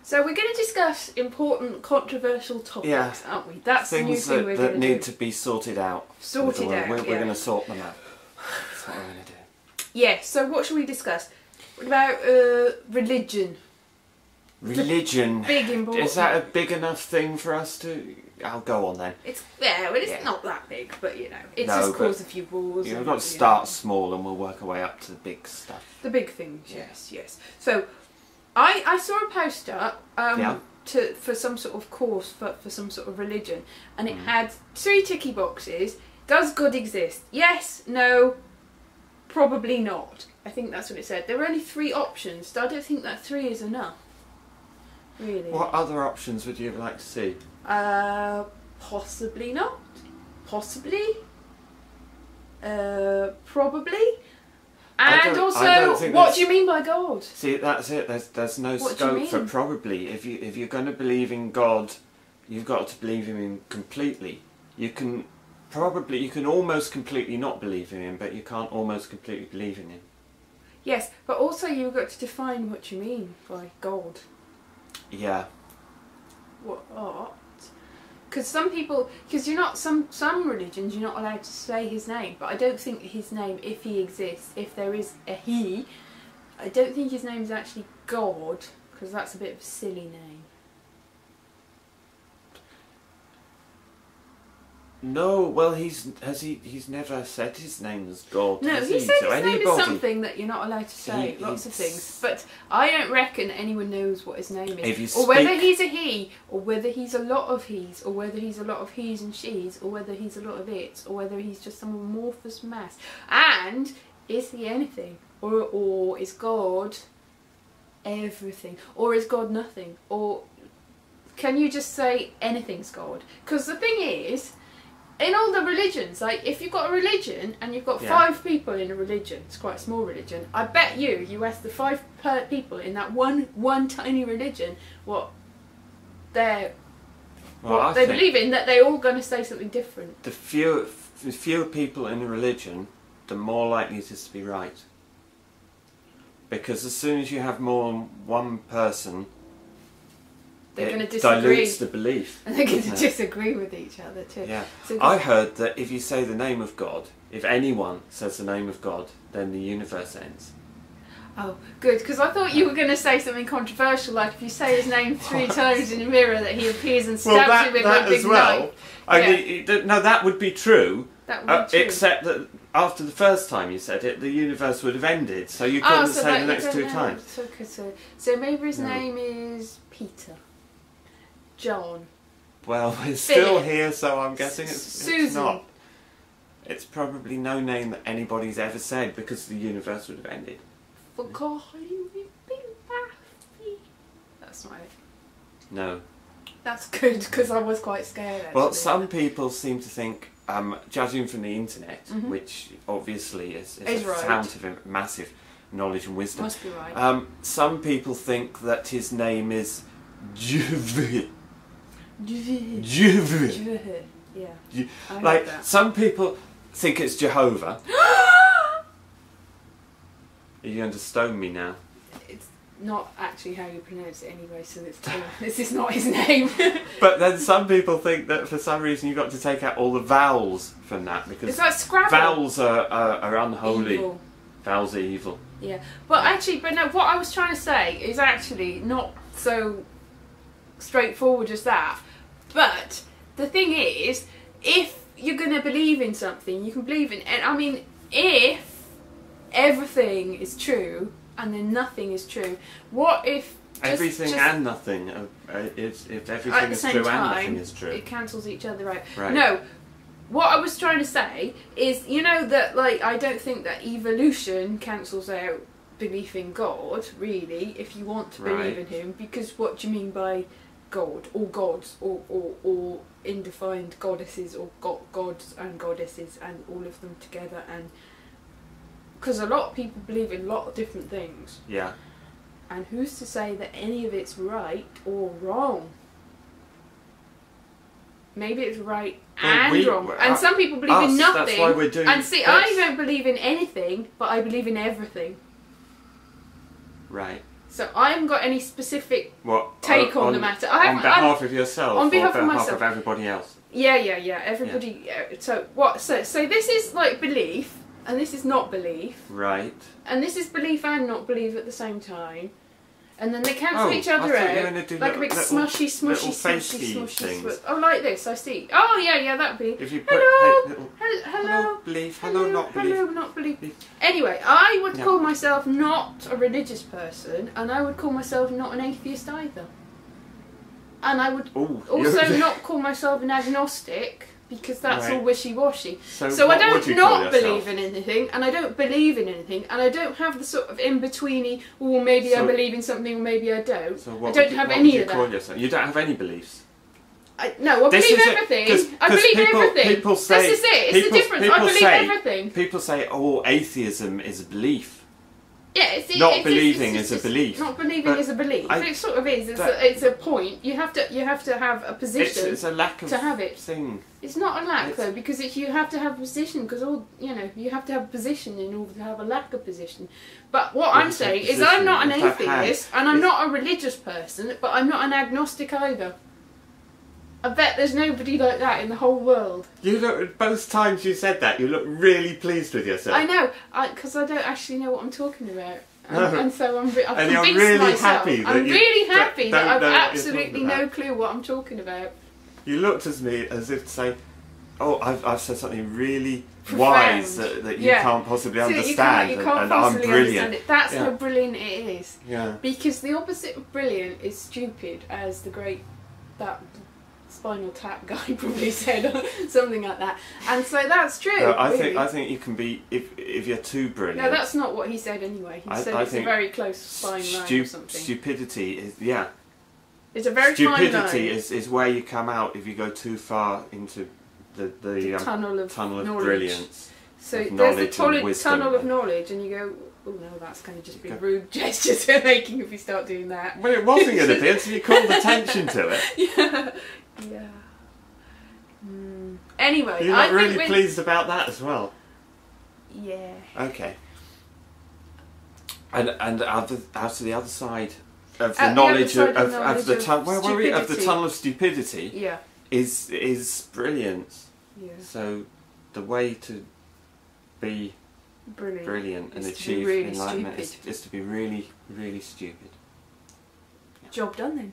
So we're going to discuss important, controversial topics, aren't we? That's the new thing we're going to do. Things that need to be sorted out. Sorted out, We're going to sort them out. That's what we're going to do. Yeah, so what should we discuss? What about religion? Religion. Big important. Is that a big enough thing for us to... I'll go on then. It's not that big, but you know, it's just caused a few wars. You've got to start small and we'll work our way up to the big stuff. The big things, yes. So, I saw a poster for some sort of course for some sort of religion, and it had 3 ticky boxes. Does God exist? Yes, no, probably not. I think that's what it said. There were only 3 options, so I don't think that 3 is enough. Really. What other options would you like to see? Possibly not. Possibly. Probably. And also, what do you mean by God? See, that's it. There's no scope for probably. If you're going to believe in God, you've got to believe in Him completely. You can almost completely not believe in Him, but you can't almost completely believe in Him. Yes, but also you've got to define what you mean by God. Yeah. What? Because some people, you're not some religions you're not allowed to say His name, but I don't think His name, if He exists, if there is a He, I don't think His name is actually God, because that's a bit of a silly name. No, well, he's never said his name as God. No, he said his name is something that you're not allowed to say. Lots of things, but I don't reckon anyone knows what his name is, or whether he's a he, or whether he's a lot of he's, or whether he's a lot of he's and she's, or whether he's a lot of it's, or whether he's just some amorphous mass. And is he anything, or is God everything, or is God nothing, or can you just say anything's God? Because the thing is, in all the religions, like if you've got a religion and you've got 5 people in a religion, it's quite a small religion, I bet you ask the 5 people in that one tiny religion what they believe in, that they're all going to say something different. The fewer people in a religion, the more likely it is to be right. Because as soon as you have more than one person, they're going to disagree. Dilutes the belief. And they're going to disagree with each other too. Yeah. So I heard that if you say the name of God, if anyone says the name of God, then the universe ends. Oh, good, because I thought you were going to say something controversial, like if you say his name 3 times in a mirror, that he appears and stabs you with a big knife. No, that would be true. That would be true. Except that after the first time you said it, the universe would have ended, so you couldn't say the next 2 times. So maybe his name is Peter. John. Well, it's still here, so I'm guessing it's not. Susan. It's probably no name that anybody's ever said, because the universe would have ended. That's not it. No. That's good, because I was quite scared actually. Well, some people seem to think, judging from the internet, which obviously is a fount of massive knowledge and wisdom. Must be right. Some people think that his name is Juve. Yeah. Like, some people think it's Jehovah. Are you going to stone me now? It's not actually how you pronounce it anyway, so this is not his name. But then some people think that for some reason you've got to take out all the vowels from that, because it's like Scrabble. Vowels are unholy. Evil. Vowels are evil. Yeah, but no, what I was trying to say is actually not so straightforward as that. But the thing is, if you're going to believe in something, you can believe in, and I mean, if everything is true and then nothing is true, what if everything and nothing if everything is true and nothing is true? It cancels each other out. Right. No, what I was trying to say is, you know, that like I don't think that evolution cancels out belief in God, really, if you want to believe in Him, because what do you mean by God, or gods, or indefined goddesses, or gods and goddesses, and all of them together? And because a lot of people believe in a lot of different things. Yeah. And who's to say that any of it's right or wrong? Maybe it's right and wrong. And some people believe in nothing. That's why we're doing. And see, I don't believe in anything, but I believe in everything. Right. So I haven't got any specific take on the matter. On behalf of yourself, on behalf of myself, of everybody else. Yeah. Everybody. Yeah. So what? So this is like belief, and this is not belief. Right. And this is belief and not belief at the same time. And then they cancel each other out, like a big smushy things. Oh, like this, I see. Oh, yeah, that'd be. If you put, hello, belief, hello, not belief. Anyway, I would call myself not a religious person, and I would call myself not an atheist either. And I would also not call myself an agnostic, because that's all wishy-washy. So I don't not believe in anything, and I don't believe in anything, and I don't have the sort of in-betweeny, maybe I believe in something, or maybe I don't. So I don't have any of that. You don't have any beliefs? No, I believe everything. I believe everything. People say, this is it, it's the difference. I believe everything. People say, atheism is a belief. Yeah, not believing is a belief. Not believing is a belief. It sort of is. It's a point. You have to have a position. It's a lack of to have it. Thing. It's not a lack though, because you have to have a position. Because you have to have a position in order to have a lack of position. But what I'm saying is, I'm not an atheist, and I'm not a religious person, but I'm not an agnostic either. I bet there's nobody like that in the whole world. You look, both times you said that, you look really pleased with yourself. I know, because I don't actually know what I'm talking about. And so I've and convinced you're really myself. happy I'm really happy that I've know absolutely no clue what I'm talking about. You looked at me as if to say, I've said something really profound. Wise that you can't possibly understand, you can't and possibly I'm brilliant. Understand it. That's how brilliant it is. Yeah. Because the opposite of brilliant is stupid, as the great Spinal Tap guy probably said, or something like that. And so that's true. No, I think you can be, if you're too brilliant. No, that's not what he said anyway. He said it's a very close fine line or something. Stupidity is It's a very fine line. Stupidity is where you come out if you go too far into the tunnel of brilliance. So there's the tunnel of knowledge, and you go, oh no, that's going to just be rude gestures we're making if we start doing that. Well, it wasn't going to be until you called attention to it. Yeah. Anyway, you're not really pleased about that as well. Yeah. Okay. And out to the other side of the knowledge of the tunnel of stupidity. Yeah. Is brilliance. Yeah. So the way to be brilliant and achieve enlightenment is to be really, really stupid. Job done then.